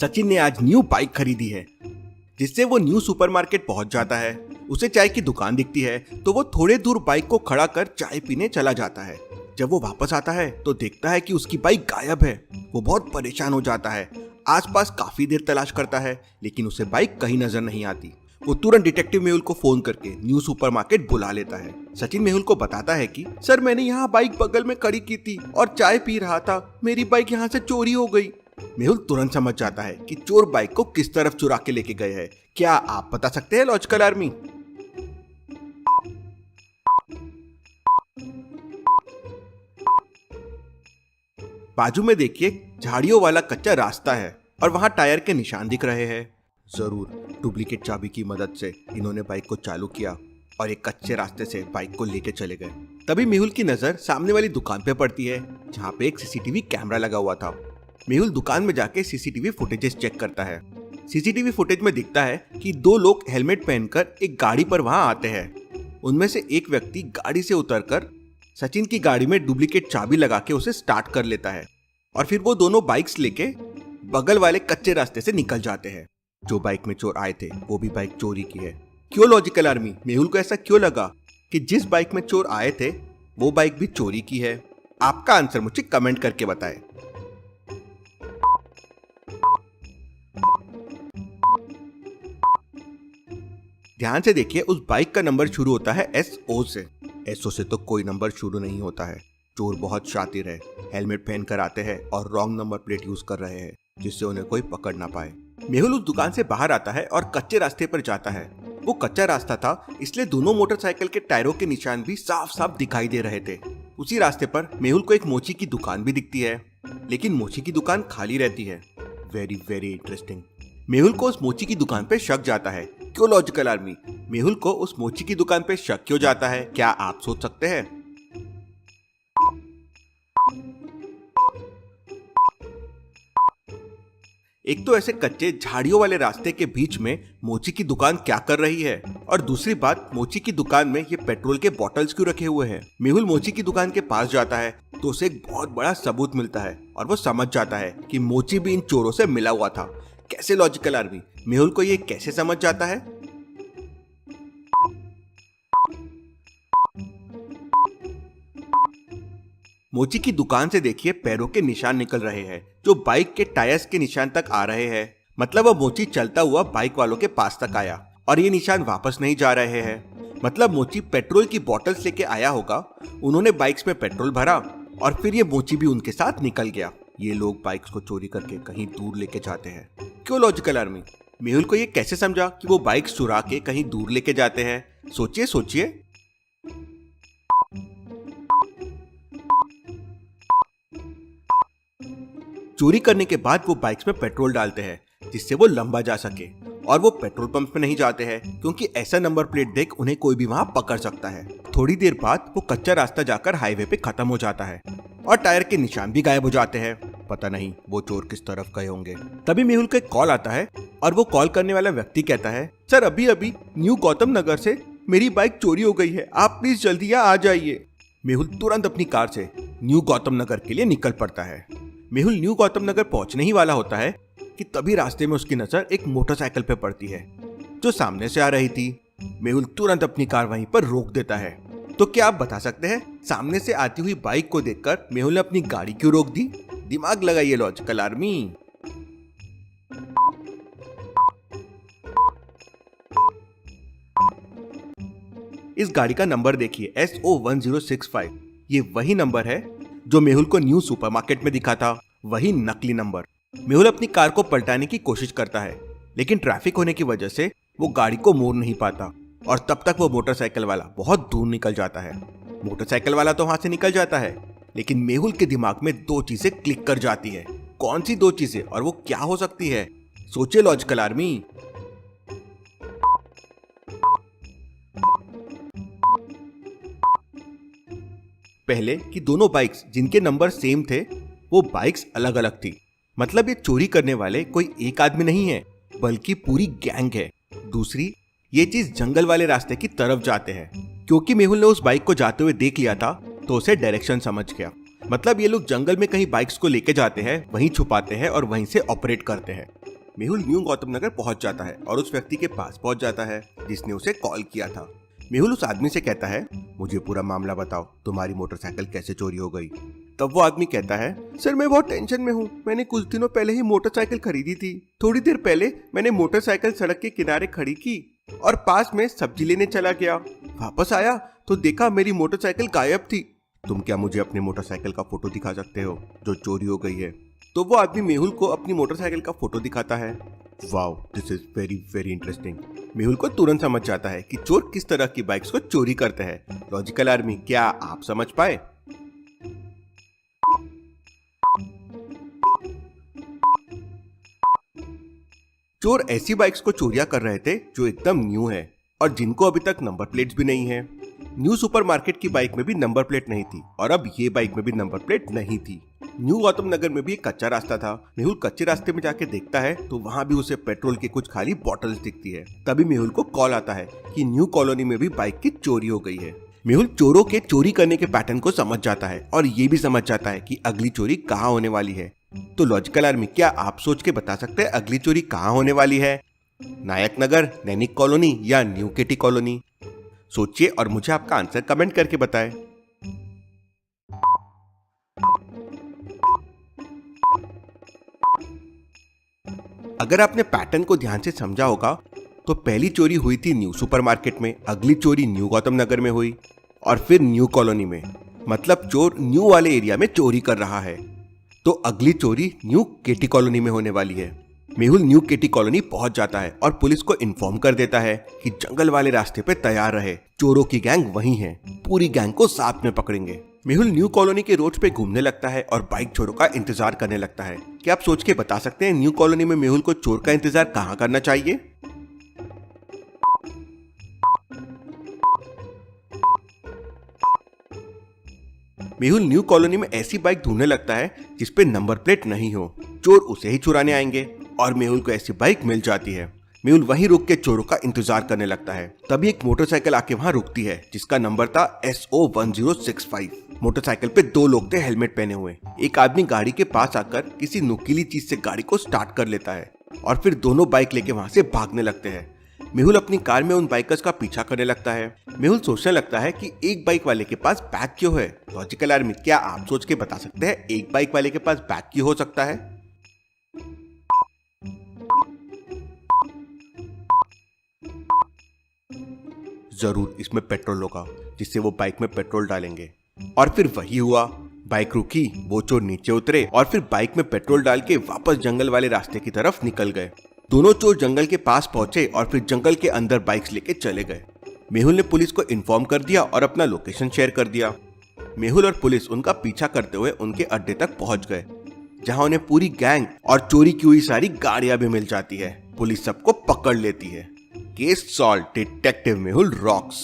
सचिन ने आज new bike खरीदी है, जिससे वो न्यू सुपरमार्केट पहुंच जाता है। उसे चाय की दुकान दिखती है तो वो थोड़े दूर बाइक को खड़ा कर चाय पीने चला जाता है। जब वो वापस आता है तो देखता है कि उसकी बाइक गायब है। वो बहुत परेशान हो जाता है, आसपास काफी देर तलाश करता है लेकिन उसे बाइक कहीं नजर नहीं आती। वो तुरंत डिटेक्टिव मेहुल को फोन करके न्यू सुपरमार्केट बुला लेता है। सचिन मेहुल को बताता है कि सर, मैंने यहाँ बाइक बगल में खड़ी की थी और चाय पी रहा था, मेरी बाइक यहाँ से चोरी हो गई। मेहुल तुरंत समझ जाता है कि चोर बाइक को किस तरफ चुरा के लेके गए हैं। क्या आप बता सकते हैं लॉजिकल आर्मी? बाजू में देखिए, झाड़ियों वाला कच्चा रास्ता है और वहां टायर के निशान दिख रहे हैं। जरूर डुप्लीकेट चाबी की मदद से इन्होंने बाइक को चालू किया और एक कच्चे रास्ते से बाइक को लेके चले गए। तभी मेहुल की नजर सामने वाली दुकान पे पड़ती है, जहाँ पे एक सीसीटीवी कैमरा लगा हुआ था। मेहुल दुकान में जाके सीसीटीवी फुटेजेस चेक करता है। सीसीटीवी फुटेज में दिखता है कि दो लोग हेलमेट पहनकर एक गाड़ी पर वहां आते हैं। उनमें से एक व्यक्ति गाड़ी से उतरकर सचिन की गाड़ी में डुप्लीकेट चाबी लगा के उसे स्टार्ट कर लेता है और फिर वो दोनों बाइक्स लेके बगल वाले कच्चे रास्ते से निकल जाते हैं। जो बाइक में चोर आए थे वो भी बाइक चोरी की है। क्यों लॉजिकल आर्मी? मेहुल को ऐसा क्यों लगा कि जिस बाइक में चोर आए थे वो बाइक भी चोरी की है? आपका आंसर मुझे कमेंट करके बताएं। ध्यान से देखिए, उस बाइक का नंबर शुरू होता है SO से। SO से तो कोई नंबर शुरू नहीं होता है। चोर बहुत शातिर है, हेलमेट पहन कर आते हैं और रॉन्ग नंबर प्लेट यूज कर रहे हैं, जिससे उन्हें कोई पकड़ ना पाए। मेहुल उस दुकान से बाहर आता है और कच्चे रास्ते पर जाता है। वो कच्चा रास्ता था, इसलिए दोनों मोटरसाइकिल के टायरों के निशान भी साफ साफ दिखाई दे रहे थे। उसी रास्ते पर मेहुल को एक मोची की दुकान भी दिखती है, लेकिन मोची की दुकान खाली रहती है। Very very interesting. मेहुल को उस मोची की दुकान पे शक जाता है। क्यों लॉजिकल आर्मी? मेहुल को उस मोची की दुकान पे शक क्यों जाता है? क्या आप सोच सकते हैं? एक तो ऐसे कच्चे झाड़ियों वाले रास्ते के बीच में मोची की दुकान क्या कर रही है, और दूसरी बात, मोची की दुकान में ये पेट्रोल के बॉटल्स क्यों रखे हुए हैं? मेहुल मोची की दुकान के पास जाता है तो उसे एक बहुत बड़ा सबूत मिलता है और वो समझ जाता है कि मोची भी इन चोरों से मिला हुआ था। कैसे लॉजिकल आर्मी? मेहुल को ये कैसे समझ जाता है? मोची की दुकान से देखिए, पैरों के निशान निकल रहे हैं जो बाइक के टायर्स के निशान तक आ रहे हैं। मतलब वो मोची चलता हुआ बाइक वालों के पास तक आया और ये निशान वापस नहीं जा रहे हैं। मतलब मोची पेट्रोल की बोतल्स लेके आया होगा, उन्होंने बाइक्स में पेट्रोल भरा और फिर ये मोची भी उनके साथ निकल गया। ये लोग बाइक्स को चोरी करके कहीं दूर लेके जाते हैं। क्यों लॉजिकल आर्मी? मेहुल को ये कैसे समझा कि वो बाइक्स चुरा के कहीं दूर लेके जाते हैं? सोचिए सोचिए। चोरी करने के बाद वो बाइक्स में पेट्रोल डालते हैं जिससे वो लंबा जा सके, और वो पेट्रोल पंप में नहीं जाते हैं क्योंकि ऐसा नंबर प्लेट देख उन्हें कोई भी वहां पकड़ सकता है। थोड़ी देर बाद वो कच्चा रास्ता जाकर हाईवे पे खत्म हो जाता है और टायर के निशान भी गायब हो जाते हैं। पता नहीं वो चोर किस तरफ गए होंगे। तभी मेहुल को एक कॉल आता है और वो कॉल करने वाला व्यक्ति कहता है, सर, अभी अभी न्यू गौतम नगर से मेरी बाइक चोरी हो गई है, आप प्लीज जल्दी यहाँ आ जाइए। मेहुल तुरंत अपनी कार से न्यू गौतम नगर के लिए निकल पड़ता है। मेहुल न्यू गौतम नगर पहुंचने ही वाला होता है कि तभी रास्ते में उसकी नजर एक मोटरसाइकिल पे पड़ती है जो सामने से आ रही थी। मेहुल तुरंत अपनी कार वहीं पर रोक देता है। तो क्या आप बता सकते हैं सामने से आती हुई बाइक को देखकर मेहुल ने अपनी गाड़ी क्यों रोक दी? दिमाग लगाइए लॉजिकल आर्मी। इस गाड़ी का नंबर देखिए, SO1065। ये वही नंबर है जो मेहुल को न्यू सुपरमार्केट में दिखा था, वही नकली नंबर। मेहुल अपनी कार को पलटाने की कोशिश करता है, लेकिन ट्रैफिक होने की वजह से वो गाड़ी को मोड़ नहीं पाता और तब तक वो मोटरसाइकिल वाला बहुत दूर निकल जाता है। मोटरसाइकिल वाला तो वहां से निकल जाता है, लेकिन मेहुल के दिमाग में दो चीजें क्लिक कर जाती है। कौन सी दो चीजें और वो क्या हो सकती है? सोचिए लॉजिकल आर्मी। पहले कि दोनों बाइक्स जिनके नंबर सेम थे वो बाइक्स अलग अलग थी। मतलब ये चोरी करने वाले कोई एक आदमी नहीं है बल्कि पूरी गैंग है। दूसरी, ये चीज जंगल वाले रास्ते की तरफ जाते हैं। क्योंकि मेहुल ने उस बाइक को जाते हुए देख लिया था तो उसे डायरेक्शन समझ गया। मतलब ये लोग जंगल में कहीं बाइक्स को लेके जाते हैं, वहीं छुपाते हैं और वहीं से ऑपरेट करते हैं। मेहुल न्यू गौतम नगर पहुंच जाता है और उस व्यक्ति के पास पहुंच जाता है जिसने उसे कॉल किया था। मेहुल उस आदमी से कहता है, मुझे पूरा मामला बताओ, तुम्हारी मोटरसाइकिल कैसे चोरी हो गई। तब वो आदमी कहता है, सर मैं बहुत टेंशन में हूँ, मैंने कुछ दिनों पहले ही मोटरसाइकिल खरीदी थी। थोड़ी देर पहले मैंने मोटरसाइकिल सड़क के किनारे खड़ी की और पास में सब्जी लेने चला गया। वापस आया तो देखा मेरी मोटरसाइकिल गायब थी। तुम क्या मुझे अपनी मोटरसाइकिल का फोटो दिखा सकते हो जो चोरी हो गई है? तो वो आदमी मेहुल को अपनी मोटरसाइकिल का फोटो दिखाता है। Wow, this is very very interesting. Mehul को तुरंत समझ जाता है कि चोर किस तरह की बाइक्स को चोरी करते हैं। लॉजिकल आर्मी, क्या आप समझ पाए? चोर ऐसी बाइक्स को चोरियां कर रहे थे जो एकदम न्यू है और जिनको अभी तक नंबर प्लेट्स भी नहीं है। न्यू सुपरमार्केट की बाइक में भी नंबर प्लेट नहीं थी और अब ये बाइक में भी नंबर प्लेट नहीं थी। न्यू गौतम नगर में भी एक कच्चा रास्ता था। मेहुल कच्चे रास्ते में जाके देखता है तो वहाँ भी उसे पेट्रोल की कुछ खाली बॉटल्स दिखती है। तभी मेहुल को कॉल आता है कि न्यू कॉलोनी में भी बाइक की चोरी हो गई है। मेहुल चोरों के चोरी करने के पैटर्न को समझ जाता है और ये भी समझ जाता है कि अगली चोरी कहाँ होने वाली है। तो लॉजिकल आर्मी, क्या आप सोच के बता सकते हैं अगली चोरी कहाँ होने वाली है? नायक नगर, नैनिक कॉलोनी या न्यू केटी कॉलोनी? सोचिए और मुझे आपका आंसर कमेंट करके बताएं। अगर आपने पैटर्न को ध्यान से समझा होगा तो पहली चोरी हुई थी न्यू सुपरमार्केट में, अगली चोरी न्यू गौतम नगर में हुई और फिर न्यू कॉलोनी में। मतलब चोर न्यू वाले एरिया में चोरी कर रहा है। तो अगली चोरी न्यू केटी कॉलोनी में होने वाली है। मेहुल न्यू केटी कॉलोनी पहुंच जाता है और पुलिस को इन्फॉर्म कर देता है कि जंगल वाले रास्ते पे तैयार रहे, चोरों की गैंग वहीं है, पूरी गैंग को साथ में पकड़ेंगे। मेहुल न्यू कॉलोनी के रोड पे घूमने लगता है और बाइक चोरों का इंतजार करने लगता है। क्या आप सोच के बता सकते हैं न्यू कॉलोनी में मेहुल को चोर का इंतजार कहाँ करना चाहिए? मेहुल न्यू कॉलोनी में ऐसी बाइक ढूंढने लगता है जिसपे नंबर प्लेट नहीं हो। चोर उसे ही चुराने आएंगे और मेहुल को ऐसी बाइक मिल जाती है। मेहुल वहीं रुक के चोरों का इंतजार करने लगता है। तभी एक मोटरसाइकिल आके वहां रुकती है जिसका नंबर था SO1065। मोटरसाइकिल पे दो लोग थे हेलमेट पहने हुए। एक आदमी गाड़ी के पास आकर किसी नुकीली चीज से गाड़ी को स्टार्ट कर लेता है और फिर दोनों बाइक लेके वहां से भागने लगते हैं। मेहुल अपनी कार में उन बाइकर्स का पीछा करने लगता है। मेहुल सोचने लगता है कि एक बाइक वाले के पास बैग क्यों है? लॉजिकल आर्मी, क्या आप सोच के बता सकते हैं एक बाइक वाले के पास बैग क्यों हो सकता है? जरूर इसमें पेट्रोल होगा जिससे वो बाइक में पेट्रोल डालेंगे। और फिर वही हुआ। बाइक रुकी, वो चोर नीचे उतरे और फिर बाइक में पेट्रोल डाल के वापस जंगल वाले रास्ते की तरफ निकल गए। दोनों चोर जंगल के पास पहुंचे और फिर जंगल के अंदर बाइक्स लेके चले गए। मेहुल ने पुलिस को इन्फॉर्म कर दिया और अपना लोकेशन शेयर कर दिया। मेहुल और पुलिस उनका पीछा करते हुए उनके अड्डे तक पहुंच गए, जहां उन्हें पूरी गैंग और चोरी की हुई सारी गाड़ियां भी मिल जाती है। पुलिस सबको पकड़ लेती है। Case solve, detective Mehul rocks.